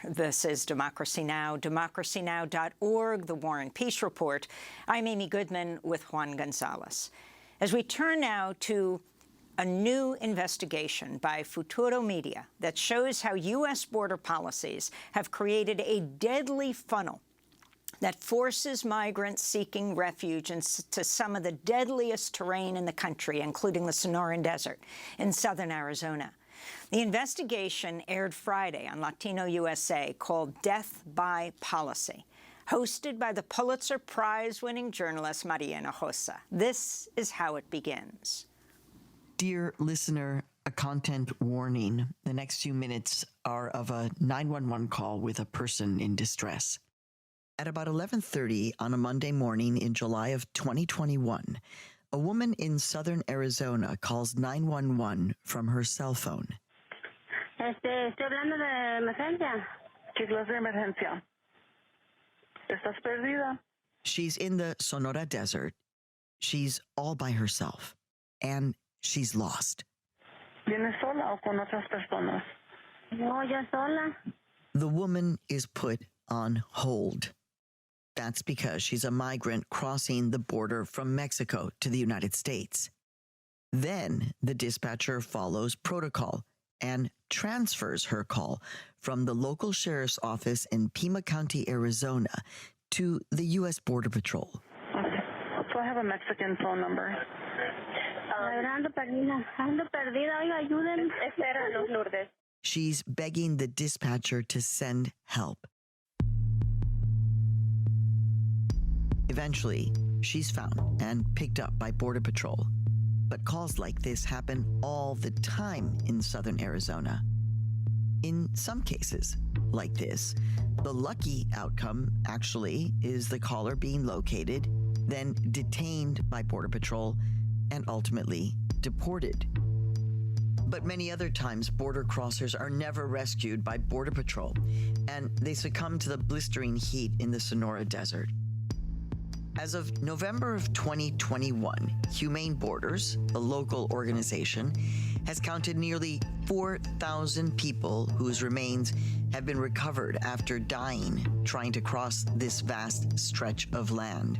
This is Democracy Now!, democracynow.org, The War and Peace Report. I'm Amy Goodman with Juan Gonzalez. As we turn now to a new investigation by Futuro Media that shows how U.S. border policies have created a deadly funnel that forces migrants seeking refuge into some of the deadliest terrain in the country, including the Sonoran Desert in southern Arizona. The investigation aired Friday on Latino USA, called Death by Policy, hosted by the Pulitzer Prize-winning journalist Hinojosa. This is how it begins. Dear listener, a content warning. The next few minutes are of a 911 call with a person in distress. At about 11:30 on a Monday morning in July of 2021, a woman in southern Arizona calls 911 from her cell phone. Estoy hablando de emergencia. ¿Qué clase de emergencia? ¿Estás perdida? She's in the Sonora Desert. She's all by herself. And she's lost. ¿Vienes sola o con otras personas? No, yo sola. The woman is put on hold. That's because she's a migrant crossing the border from Mexico to the United States. Then the dispatcher follows protocol and transfers her call from the local sheriff's office in Pima County, Arizona, to the U.S. Border Patrol. Okay. So I have a Mexican phone number. Ando perdida. Oiga, ayúdenme. Espéranos, Lourdes. She's begging the dispatcher to send help. Eventually, she's found and picked up by Border Patrol. But calls like this happen all the time in southern Arizona. In some cases, like this, the lucky outcome actually is the caller being located, then detained by Border Patrol, and ultimately deported. But many other times, border crossers are never rescued by Border Patrol, and they succumb to the blistering heat in the Sonora Desert. As of November of 2021, Humane Borders, a local organization, has counted nearly 4,000 people whose remains have been recovered after dying trying to cross this vast stretch of land.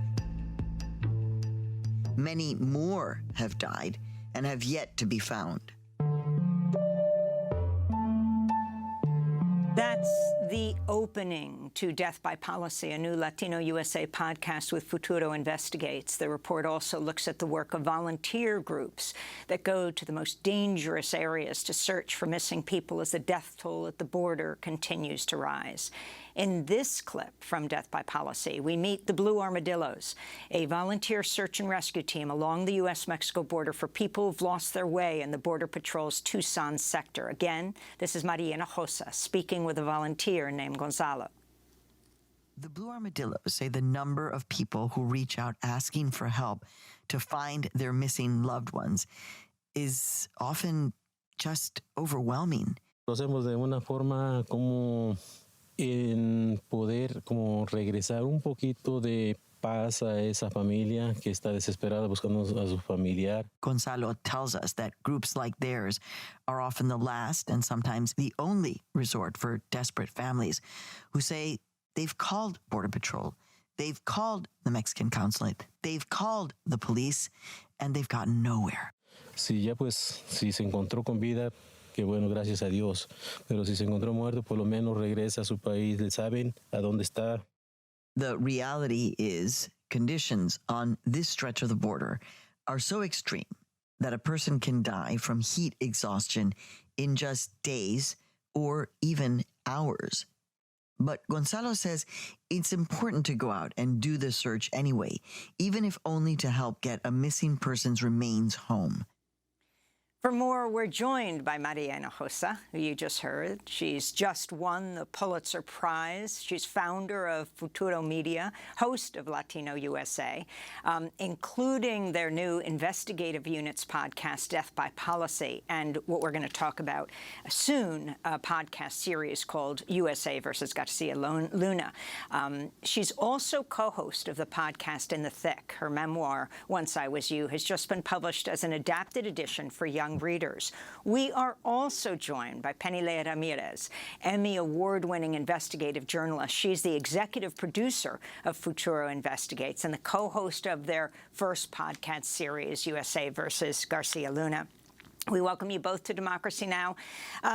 Many more have died and have yet to be found. That's the opening to Death by Policy, a new Latino USA podcast with Futuro Investigates. The report also looks at the work of volunteer groups that go to the most dangerous areas to search for missing people as the death toll at the border continues to rise. In this clip from Death by Policy, we meet the Blue Armadillos, a volunteer search and rescue team along the U.S.-Mexico border for people who've lost their way in the Border Patrol's Tucson sector. Again, this is Hinojosa speaking with a volunteer named Gonzalo. The Blue Armadillos say the number of people who reach out asking for help to find their missing loved ones is often just overwhelming. Lo hacemos de una forma como en poder como regresar un poquito de paz a esa familia que está desesperada buscando a su familiar. Gonzalo tells us that groups like theirs are often the last and sometimes the only resort for desperate families who say they've called Border Patrol, they've called the Mexican consulate, they've called the police, and they've gotten nowhere. Si ya pues, si se encontró con vida, que bueno, gracias a Dios. Pero si se encontró muerto, por lo menos regresa a su país. ¿Saben a dónde está? The reality is conditions on this stretch of the border are so extreme that a person can die from heat exhaustion in just days or even hours. But Gonzalo says it's important to go out and do the search anyway, even if only to help get a missing person's remains home. For more, we're joined by Hinojosa, who you just heard. She's just won the Pulitzer Prize. She's founder of Futuro Media, host of Latino USA, including their new investigative units podcast, Death by Policy, and what we're going to talk about soon, a podcast series called USA versus García Luna. She's also co-host of the podcast In the Thick. Her memoir, Once I Was You, has just been published as an adapted edition for young young readers. We are also joined by Peniley Ramírez, Emmy Award-winning investigative journalist. She's the executive producer of Futuro Investigates and the co-host of their first podcast series, USA versus García Luna. We welcome you both to Democracy Now!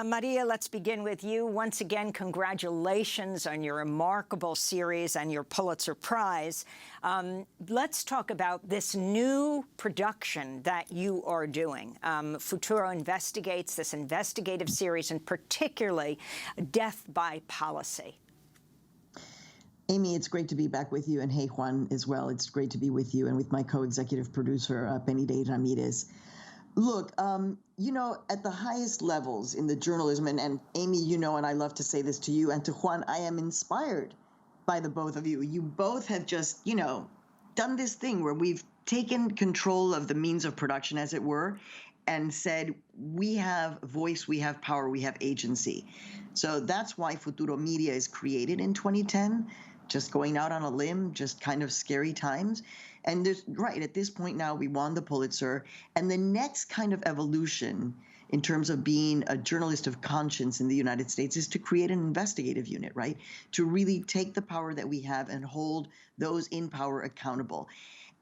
Maria, let's begin with you. Once again, congratulations on your remarkable series and your Pulitzer Prize. Let's talk about this new production that you are doing. Futuro Investigates, this investigative series, and particularly Death by Policy. Amy, it's great to be back with you, and hey, Juan, as well. It's great to be with you and with my co-executive producer, Peniley Ramírez. Look, you know, at the highest levels in the journalism, and Amy, you know, and I love to say this to you and to Juan, I am inspired by the both of you. You both have just, you know, done this thing where we've taken control of the means of production, as it were, and said, we have voice, we have power, we have agency. So that's why Futuro Media is created in 2010, just going out on a limb, just kind of scary times. And there's, right, at this point now, we won the Pulitzer. And the next kind of evolution in terms of being a journalist of conscience in the United States is to create an investigative unit, right? To really take the power that we have and hold those in power accountable.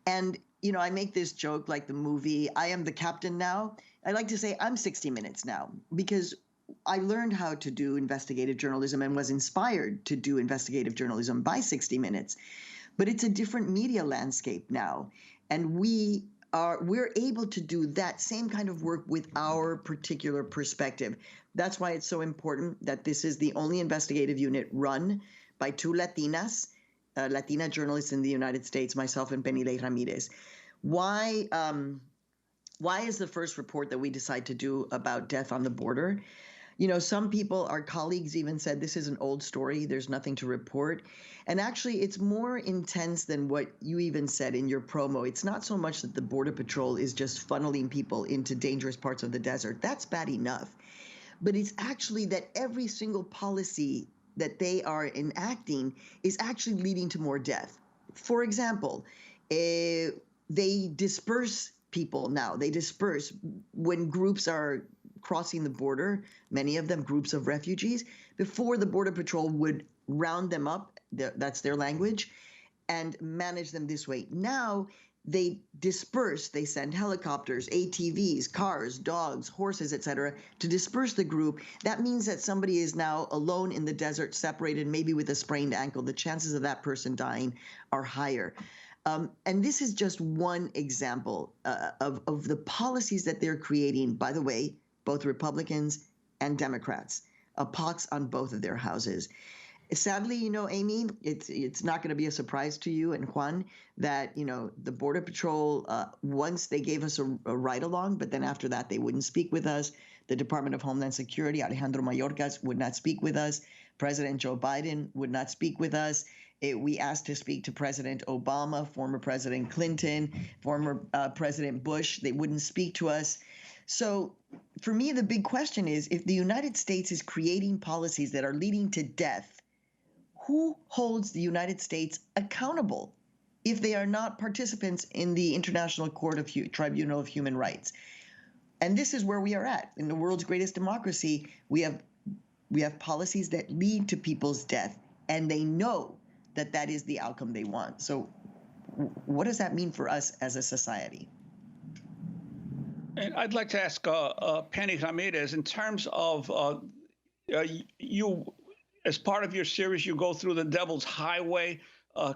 And, you know, I make this joke like the movie, I Am the Captain Now. I like to say I'm 60 Minutes now, because I learned how to do investigative journalism and was inspired to do investigative journalism by 60 Minutes. But it's a different media landscape now. And we're able to do that same kind of work with our particular perspective. That's why it's so important that this is the only investigative unit run by two Latinas, Latina journalists in the United States, myself and Peniley Ramírez. Why is the first report that we decide to do about death on the border? You know, some people, our colleagues even said, this is an old story, there's nothing to report. And actually, it's more intense than what you even said in your promo. It's not so much that the Border Patrol is just funneling people into dangerous parts of the desert. That's bad enough. But it's actually that every single policy that they are enacting is actually leading to more death. For example, they disperse people now. They disperse when groups are crossing the border, many of them groups of refugees. Before, the Border Patrol would round them up, that's their language, and manage them this way. Now they disperse, they send helicopters, ATVs, cars, dogs, horses, etc., to disperse the group. That means that somebody is now alone in the desert, separated, maybe with a sprained ankle. The chances of that person dying are higher. And this is just one example of the policies that they're creating, by the way, both Republicans and Democrats, a pox on both of their houses. Sadly, you know, Amy, it's not going to be a surprise to you and Juan that, you know, the Border Patrol, once they gave us a ride-along, but then after that they wouldn't speak with us. The Department of Homeland Security, Alejandro Mayorkas, would not speak with us. President Joe Biden would not speak with us. We asked to speak to President Obama, former President Clinton, former President Bush. They wouldn't speak to us. So for me, the big question is, if the United States is creating policies that are leading to death, who holds the United States accountable if they are not participants in the International Court of Tribunal of Human Rights? And this is where we are at. In the world's greatest democracy, we have policies that lead to people's death, and they know that that is the outcome they want. So what does that mean for us as a society? And I'd like to ask Peniley Ramírez, in terms of you, as part of your series, you go through the Devil's Highway.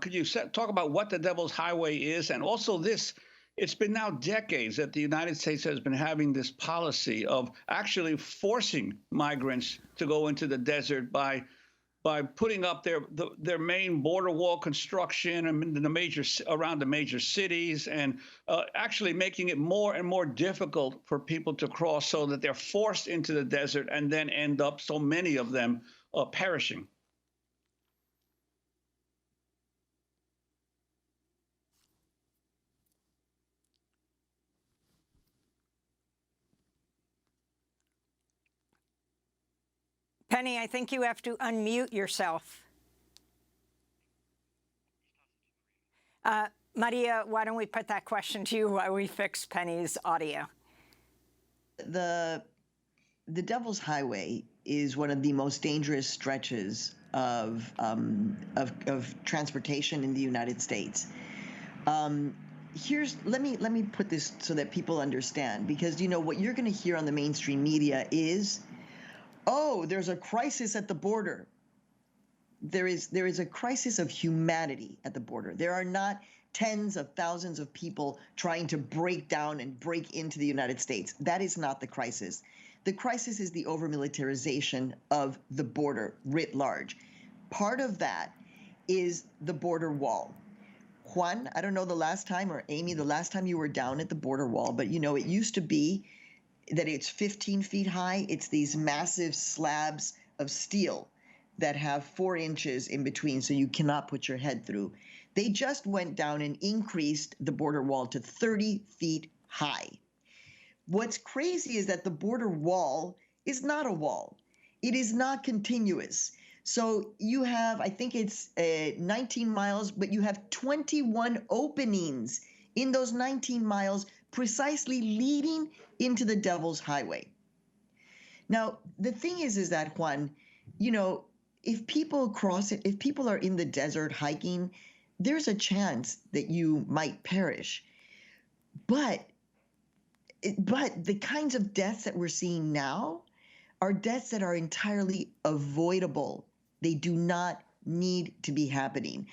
Could you talk about what the Devil's Highway is? And also this, it's been now decades that the United States has been having this policy of actually forcing migrants to go into the desert by putting up their main border wall construction around the major cities, and actually making it more and more difficult for people to cross, so that they're forced into the desert and then end up, so many of them, perishing. Penny, I think you have to unmute yourself. Maria, why don't we put that question to you while we fix Penny's audio? The Devil's Highway is one of the most dangerous stretches of transportation in the United States. Let me put this so that people understand, because what you're going to hear on the mainstream media is, oh, there's a crisis at the border. There is a crisis of humanity at the border. There are not tens of thousands of people trying to break down and break into the United States. That is not the crisis. The crisis is the over-militarization of the border writ large. Part of that is the border wall. Juan, I don't know the last time, or Amy, the last time you were down at the border wall, but it used to be that it's 15 feet high. It's these massive slabs of steel that have 4 inches in between, so you cannot put your head through. They just went down and increased the border wall to 30 feet high. What's crazy is that the border wall is not a wall. It is not continuous. So you have, I think it's 19 miles, but you have 21 openings in those 19 miles precisely leading into the Devil's Highway. Now, the thing is that, Juan, if people cross it, if people are in the desert hiking, there's a chance that you might perish. But the kinds of deaths that we're seeing now are deaths that are entirely avoidable. They do not need to be happening.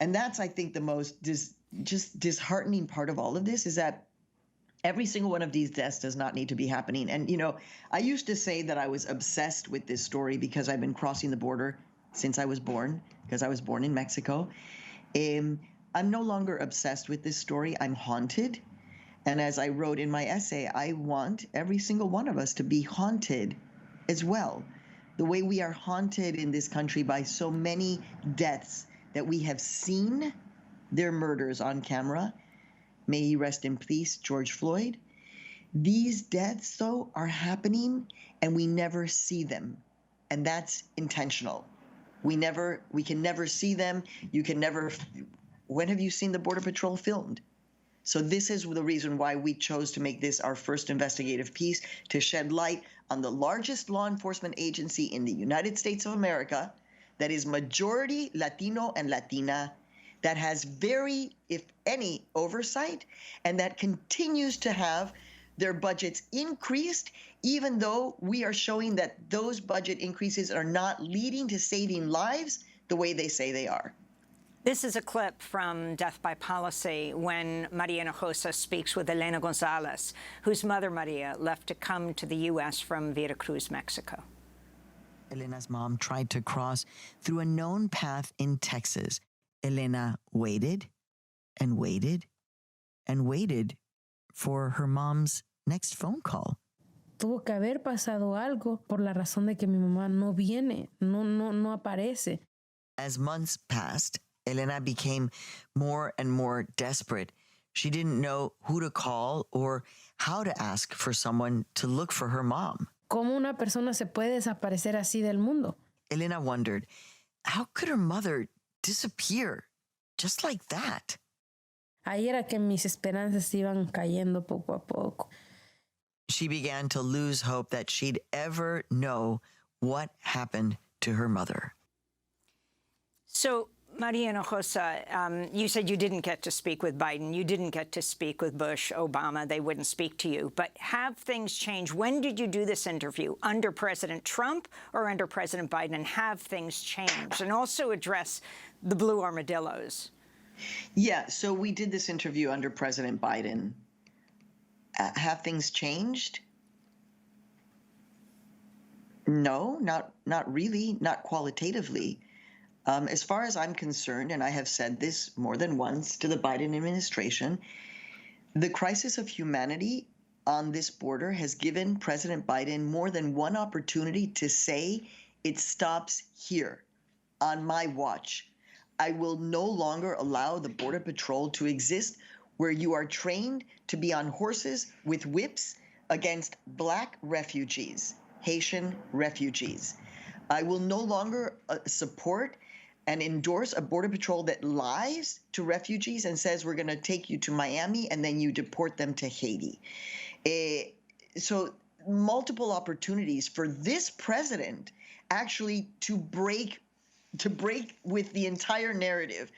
And that's, I think, the most just disheartening part of all of this, is that every single one of these deaths does not need to be happening. And, I used to say that I was obsessed with this story because I've been crossing the border since I was born, because I was born in Mexico. I'm no longer obsessed with this story. I'm haunted. And as I wrote in my essay, I want every single one of us to be haunted as well. The way we are haunted in this country by so many deaths that we have seen their murders on camera. May he rest in peace, George Floyd. These deaths, though, are happening and we never see them. And that's intentional. We can never see them. When have you seen the Border Patrol filmed? So this is the reason why we chose to make this our first investigative piece, to shed light on the largest law enforcement agency in the United States of America that is majority Latino and Latina, that has very, if any, oversight, and that continues to have their budgets increased, even though we are showing that those budget increases are not leading to saving lives the way they say they are. This is a clip from Death by Policy when Maria Hinojosa speaks with Elena Gonzalez, whose mother, Maria, left to come to the U.S. from Veracruz, Mexico. Elena's mom tried to cross through a known path in Texas. Elena waited and waited and waited for her mom's next phone call. Tuvo que haber pasado algo por la razón de que mi mamá no viene, no aparece. As months passed, Elena became more and more desperate. She didn't know who to call or how to ask for someone to look for her mom. ¿Cómo una persona se puede desaparecer así del mundo? Elena wondered, how could her mother disappear just like that? Ahí era que mis esperanzas iban cayendo poco a poco. She began to lose hope that she'd ever know what happened to her mother. So, Maria Hinojosa, you said you didn't get to speak with Biden. You didn't get to speak with Bush, Obama. They wouldn't speak to you. But have things changed? When did you do this interview? Under President Trump or under President Biden? And have things changed? And also address the blue armadillos. Yeah, so we did this interview under President Biden. Have things changed? No, not really, not qualitatively. As far as I'm concerned, and I have said this more than once to the Biden administration, the crisis of humanity on this border has given President Biden more than one opportunity to say it stops here on my watch. I will no longer allow the Border Patrol to exist where you are trained to be on horses with whips against Black refugees, Haitian refugees. I will no longer support and endorse a Border Patrol that lies to refugees and says we're going to take you to Miami and then you deport them to Haiti. So multiple opportunities for this president actually to break with the entire narrative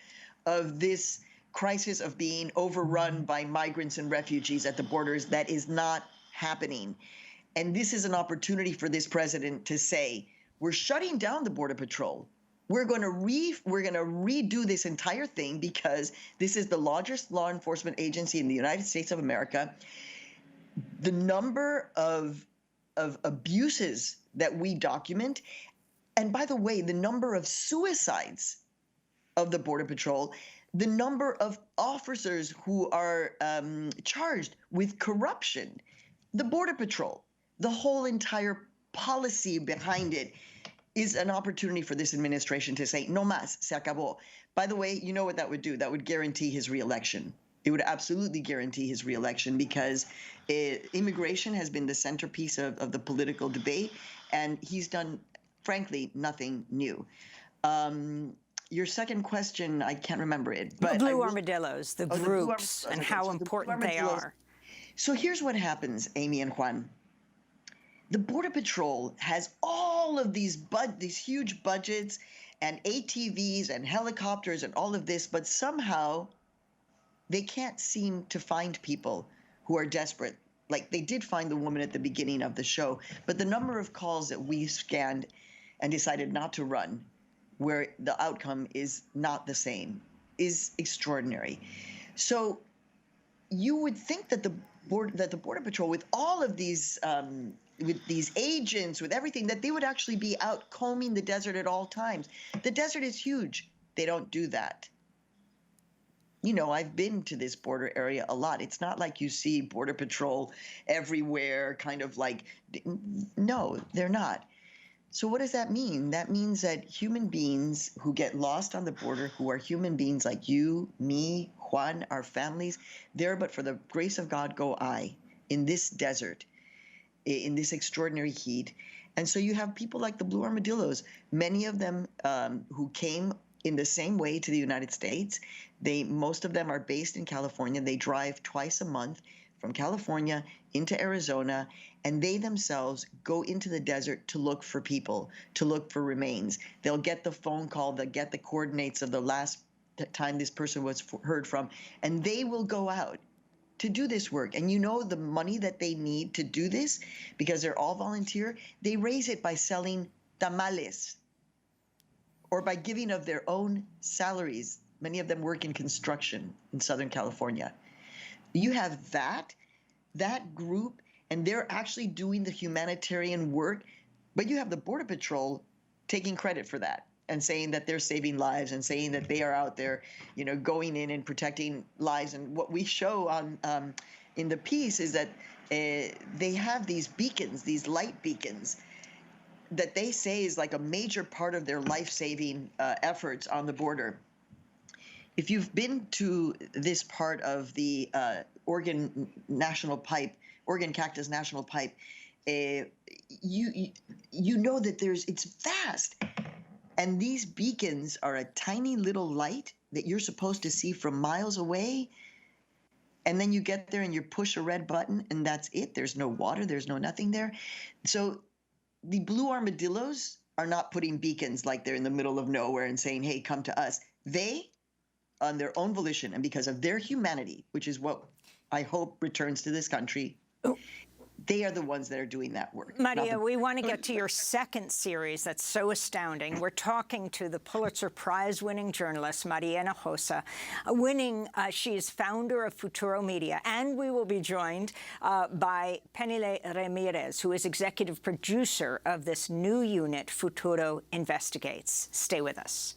of this crisis of being overrun by migrants and refugees at the borders. That is not happening. And this is an opportunity for this president to say, we're shutting down the Border Patrol. We're going to redo this entire thing because this is the largest law enforcement agency in the United States of America. The number of abuses that we document, and by the way, the number of suicides of the Border Patrol, the number of officers who are charged with corruption, the Border Patrol, the whole entire policy behind it is an opportunity for this administration to say, no más, se acabó. By the way, you know what that would do? That would guarantee his reelection. It would absolutely guarantee his reelection because immigration has been the centerpiece of the political debate, and he's done, frankly, nothing new. Your second question, I can't remember it. But the Blue Armadillos, the groups, and how so important they are. So here's what happens, Amy and Juan. The Border Patrol has all of these huge budgets and ATVs and helicopters and all of this, but somehow they can't seem to find people who are desperate. Like they did find the woman at the beginning of the show, but the number of calls that we scanned and decided not to run, where the outcome is not the same, is extraordinary. So you would think that the Border Patrol, with all of these with these agents, with everything, that they would actually be out combing the desert at all times. The desert is huge. They don't do that. You know, I've been to this border area a lot. It's not like you see Border Patrol everywhere, kind of like, no, they're not. So what does that mean? That means that human beings who get lost on the border, who are human beings like you, me, Juan, our families, there but for the grace of God go I, in this desert, in this extraordinary heat. And so you have people like the Blue Armadillos, many of them who came in the same way to the United States. Most of them are based in California. They drive twice a month from California into Arizona, and they themselves go into the desert to look for people, to look for remains. They'll get the phone call, they'll get the coordinates of the last time this person was heard from, and they will go out to do this work. And you know the money that they need to do this, because they're all volunteer, they raise it by selling tamales or by giving of their own salaries. Many of them work in construction in Southern California. You have that group, and they're actually doing the humanitarian work, but you have the Border Patrol taking credit for that and saying that they're saving lives and saying that they are out there, you know, going in and protecting lives. And what we show on in the piece is that they have these beacons, these light beacons, that they say is like a major part of their life-saving efforts on the border. If you've been to this part of the Oregon Cactus National Pipe, you know that it's vast. And these beacons are a tiny little light that you're supposed to see from miles away. And then you get there and you push a red button and that's it. There's no water, there's no nothing there. So the Blue Armadillos are not putting beacons like they're in the middle of nowhere and saying, hey, come to us. They, on their own volition and because of their humanity, which is what I hope returns to this country, they are the ones that are doing that work. Maria, we want to get to your second series that's so astounding. We're talking to the Pulitzer Prize-winning journalist, Maria Hinojosa, she is founder of Futuro Media, and we will be joined by Peniley Ramírez, who is executive producer of this new unit, Futuro Investigates. Stay with us.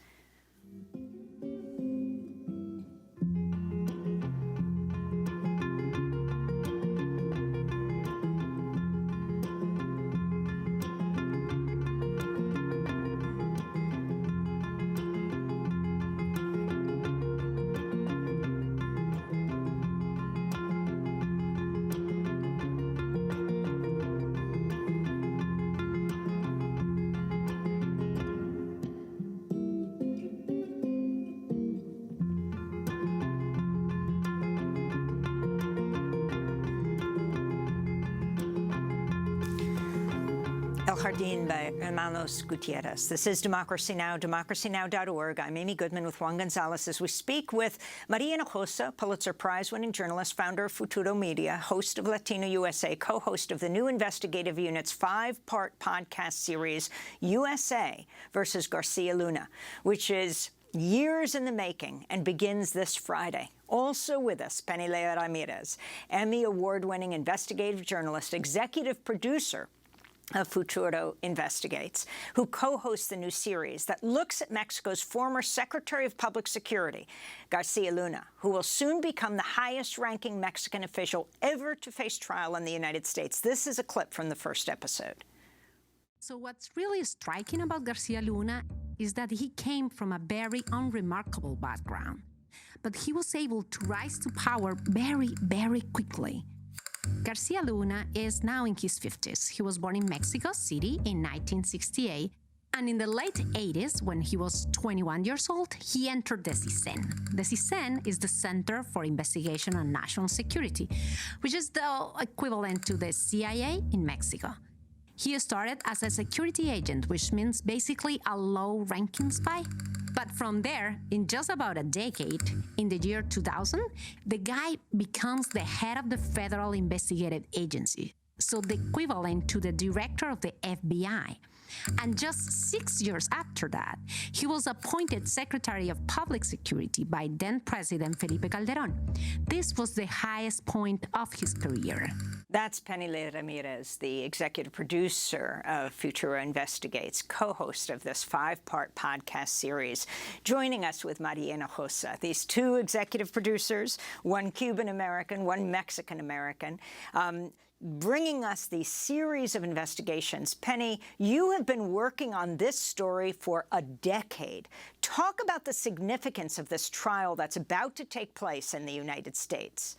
Jardín by Hermanos Gutierrez. This is Democracy Now!, democracynow.org. I'm Amy Goodman with Juan Gonzalez as we speak with Maria Hinojosa, Pulitzer Prize-winning journalist, founder of Futuro Media, host of Latino USA, co-host of the new investigative unit's 5-part podcast series, USA versus García Luna, which is years in the making and begins this Friday. Also with us, Peniley Ramírez, Emmy Award-winning investigative journalist, executive producer of Futuro Investigates, who co-hosts the new series that looks at Mexico's former Secretary of Public Security, García Luna, who will soon become the highest-ranking Mexican official ever to face trial in the United States. This is a clip from the first episode. So what's really striking about García Luna is that he came from a very unremarkable background, but he was able to rise to power very, very quickly. García Luna is now in his 50s. He was born in Mexico City in 1968, and in the late 80s, when he was 21 years old, he entered the CISEN. The CISEN is the Center for Investigation on National Security, which is the equivalent to the CIA in Mexico. He started as a security agent, which means basically a low-ranking spy. But from there, in just about a decade, in the year 2000, the guy becomes the head of the Federal Investigative Agency, so the equivalent to the director of the FBI. And just 6 years after that, he was appointed Secretary of Public Security by then-President Felipe Calderón. This was the highest point of his career. That's Peniley Ramírez, the executive producer of Futuro Investigates, co-host of this 5-part podcast series, joining us with Maria Hinojosa. These two executive producers, one Cuban-American, one Mexican-American, bringing us the series of investigations. Penny, you have been working on this story for a decade. Talk about the significance of this trial that's about to take place in the United States.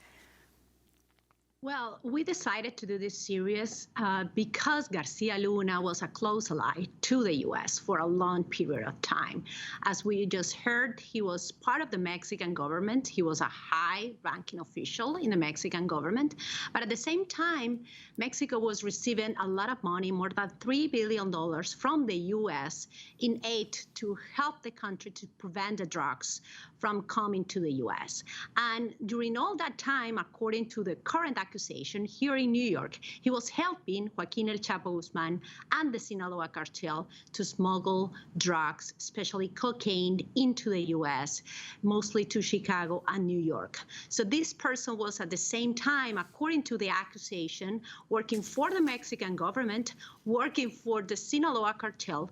Well, we decided to do this series because García Luna was a close ally to the U.S. for a long period of time. As we just heard, he was part of the Mexican government. He was a high-ranking official in the Mexican government. But at the same time, Mexico was receiving a lot of money, more than $3 billion from the U.S. in aid to help the country to prevent the drugs from coming to the U.S. And during all that time, according to the current accusation here in New York, he was helping Joaquín El Chapo Guzmán and the Sinaloa Cartel to smuggle drugs, especially cocaine, into the U.S., mostly to Chicago and New York. So this person was at the same time, according to the accusation, working for the Mexican government, working for the Sinaloa Cartel,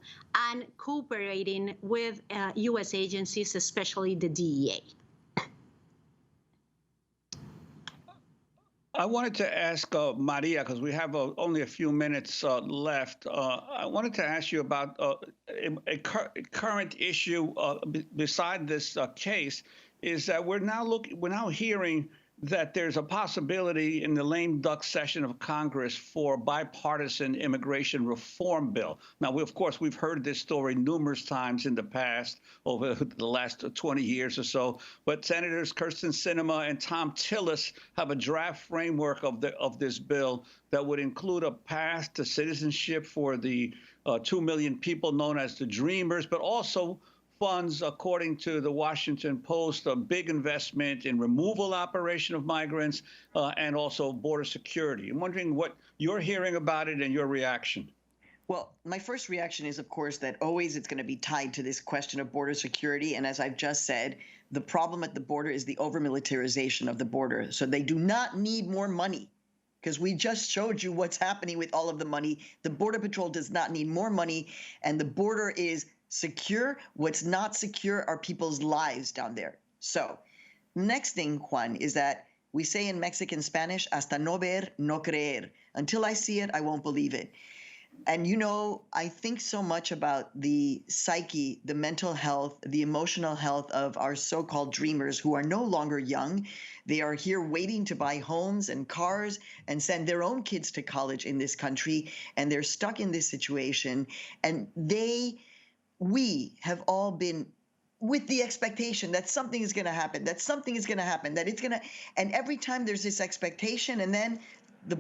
and cooperating with U.S. agencies, especially the DEA. I wanted to ask Maria, because we have only a few minutes left. I wanted to ask you about a current issue beside this case, is that we're now hearing that there's a possibility in the lame duck session of Congress for a bipartisan immigration reform bill. Now, of course, we've heard this story numerous times in the past, over the last 20 years or so. But Senators Kyrsten Sinema and Tom Tillis have a draft framework of this bill that would include a path to citizenship for the 2 million people known as the Dreamers, but also funds, according to the Washington Post, a big investment in removal operation of migrants and also border security. I'm wondering what you're hearing about it and your reaction. Well, my first reaction is, of course, that always it's going to be tied to this question of border security. And as I've just said, the problem at the border is the over-militarization of the border. So they do not need more money, because we just showed you what's happening with all of the money. The Border Patrol does not need more money, and the border is secure. What's not secure are people's lives down there. So next thing, Juan, is that we say in Mexican Spanish, hasta no ver, no creer. Until I see it, I won't believe it. And, you know, I think so much about the psyche, the mental health, the emotional health of our so-called dreamers who are no longer young. They are here waiting to buy homes and cars and send their own kids to college in this country. And they're stuck in this situation. And we have all been with the expectation that something is going to happen, that it's going to, and every time there's this expectation, and then the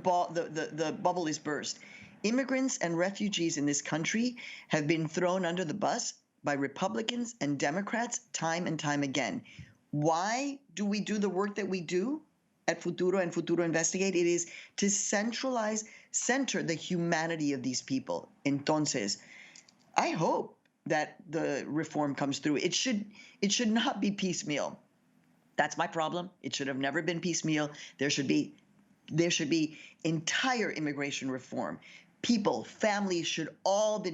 bubble is burst. Immigrants and refugees in this country have been thrown under the bus by Republicans and Democrats time and time again. Why do we do the work that we do at Futuro and Futuro Investigate? It is to center the humanity of these people. Entonces, I hope that the reform comes through. It should not be piecemeal. That's my problem. It should have never been piecemeal. There should be entire immigration reform. People, families should all be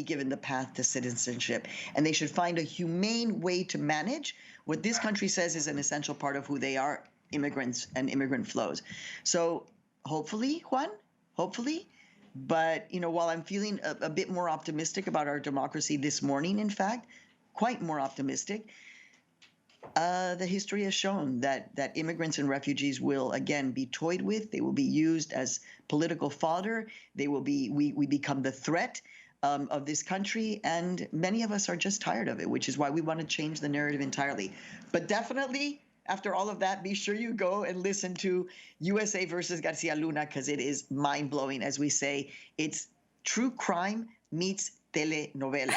given the path to citizenship, and they should find a humane way to manage what this country says is an essential part of who they are, immigrants and immigrant flows. So hopefully, Juan, hopefully. But, while I'm feeling a bit more optimistic about our democracy this morning, in fact, quite more optimistic, the history has shown that immigrants and refugees will again be toyed with. They will be used as political fodder. We become the threat of this country, and many of us are just tired of it, which is why we want to change the narrative entirely. But definitely, after all of that, be sure you go and listen to USA versus García Luna, because it is mind-blowing. As we say, it's true crime meets telenovela.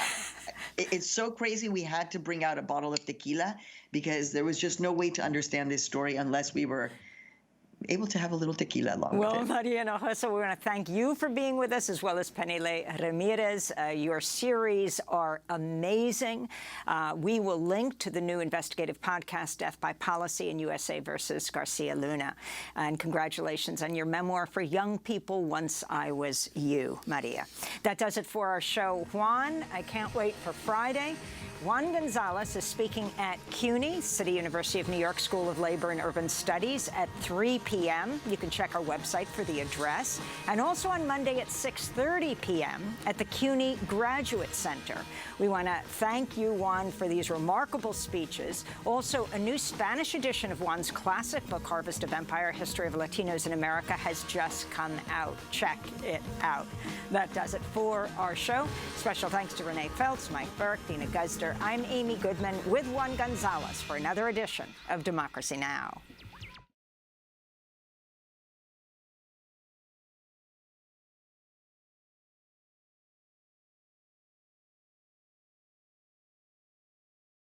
It's so crazy we had to bring out a bottle of tequila because there was just no way to understand this story unless we were able to have a little tequila along with it. Well, Maria Hinojosa, we want to thank you for being with us, as well as Peniley Ramírez. Your series are amazing. We will link to the new investigative podcast, Death by Policy and USA versus García Luna. And congratulations on your memoir for young people, Once I Was You, Maria. That does it for our show. Juan, I can't wait for Friday. Juan Gonzalez is speaking at CUNY, City University of New York School of Labor and Urban Studies, at 3 p.m. You can check our website for the address. And also on Monday at 6:30 p.m. at the CUNY Graduate Center. We want to thank you, Juan, for these remarkable speeches. Also, a new Spanish edition of Juan's classic book, Harvest of Empire, History of Latinos in America, has just come out. Check it out. That does it for our show. Special thanks to Renee Feltz, Mike Burke, Dina Guzder. I'm Amy Goodman with Juan Gonzalez for another edition of Democracy Now!